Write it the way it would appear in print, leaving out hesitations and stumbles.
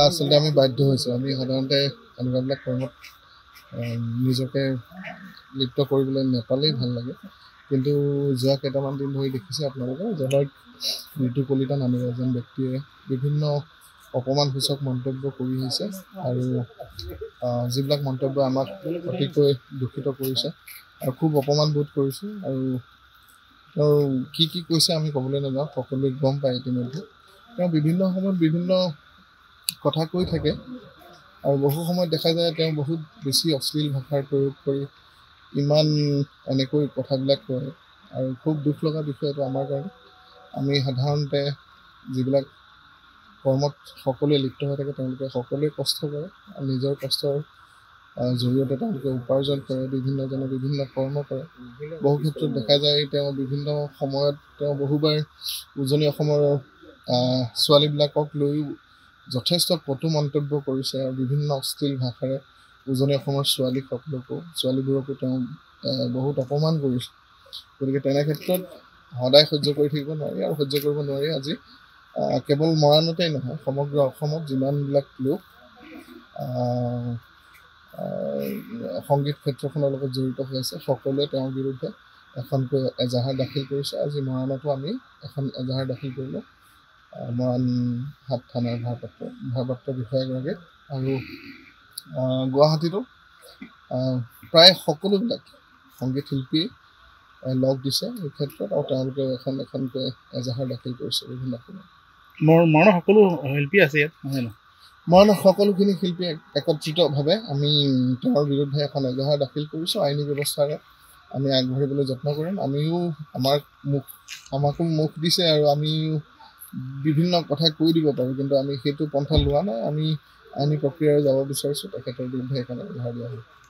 আচলতে আমি বাধ্য হৈছোঁ। আমি সাধাৰণতে এনেকুৱাবিলাক কৰ্মত নিজকে লিপ্ত কৰিবলৈ নাপালেই ভাল লাগে। কিন্তু যোৱা কেইটামান দিন ধৰি দেখিছে আপোনালোকে জনৈক ঋতু কলিতা নামেৰে এজন ব্যক্তিয়ে বিভিন্ন অপমানসূচক মন্তব্য কৰি আহিছে আৰু যিবিলাক মন্তব্য আমাক অতিকৈ দূষিত কৰিছে আৰু খুব অপমান বোধ কৰিছোঁ। আৰু তেওঁ কি কৈছে আমি ক'বলৈ নাযাওঁ, সকলোৱে গম পায় ইতিমধ্যে। তেওঁ বিভিন্ন সময়ত বিভিন্ন কথা কৈ থাকে আৰু বহু সময়ত দেখা যায় তেওঁ বহুত বেছি অশ্লীল ভাষাৰ প্ৰয়োগ কৰি ইমান এনেকৈ কথাবিলাক কয় আৰু খুব দুখ লগা বিষয়টো আমাৰ কাৰণে। আমি সাধাৰণতে যিবিলাক কৰ্মত সকলোৱে লিপ্ত হৈ থাকে তেওঁলোকে সকলোৱে কষ্ট কৰে আৰু নিজৰ কষ্টৰ জৰিয়তে তেওঁলোকে উপাৰ্জন কৰে, বিভিন্নজনে বিভিন্ন কৰ্ম কৰে। বহু ক্ষেত্ৰত দেখা যায় তেওঁ বিভিন্ন সময়ত তেওঁ বহুবাৰ উজনি অসমৰ ছোৱালীবিলাকক লৈও যথেষ্ট কটু মন্তব্য কৰিছে আৰু বিভিন্ন অশ্লীল ভাষাৰে উজনি অসমৰ ছোৱালীবোৰকো তেওঁ বহুত অপমান কৰিছে। গতিকে তেনে ক্ষেত্ৰত সদায় সহ্য কৰি থাকিব নোৱাৰি আৰু সহ্য কৰিব নোৱাৰি আজি কেৱল মৰাণতেই নহয়, সমগ্ৰ অসমত যিমানবিলাক লোক সংগীত ক্ষেত্ৰখনৰ লগত জড়িত হৈ আছে সকলোৱে তেওঁৰ বিৰুদ্ধে এখনকৈ এজাহাৰ দাখিল কৰিছে। আজি মৰাণতো আমি এখন এজাহাৰ দাখিল কৰিলোঁ মৰাণ ৭ থানাৰ ভাৰপ্ৰাপ্ত বিষয়াগৰাকীক। আৰু গুৱাহাটীতো প্ৰায় সকলোবিলাক সংগীত শিল্পী লগ দিছে এই ক্ষেত্ৰত আৰু তেওঁলোকে এখনকৈ এজাহাৰ দাখিল কৰিছে বিভিন্ন সময়ত। মৰাণৰ সকলো শিল্পী আছে ইয়াত নহয় জানো? মৰাণৰ সকলোখিনি শিল্পী একত্ৰিতভাৱে আমি তেওঁৰ বিৰুদ্ধে এখন এজাহাৰ দাখিল কৰিছোঁ। আইনী ব্যৱস্থাৰে আমি আগবাঢ়িবলৈ যত্ন কৰিম। আমাকো মুখ দিছে আৰু আমিও বিভিন্ন কথা কৈ দিব পাৰোঁ, কিন্তু আমি সেইটো পন্থা লোৱা নাই। আমি আইনী প্ৰক্ৰিয়াৰে যাব বিচাৰিছোঁ। তেখেতৰ বিৰুদ্ধে এখন এজাহাৰ দিয়া হয়।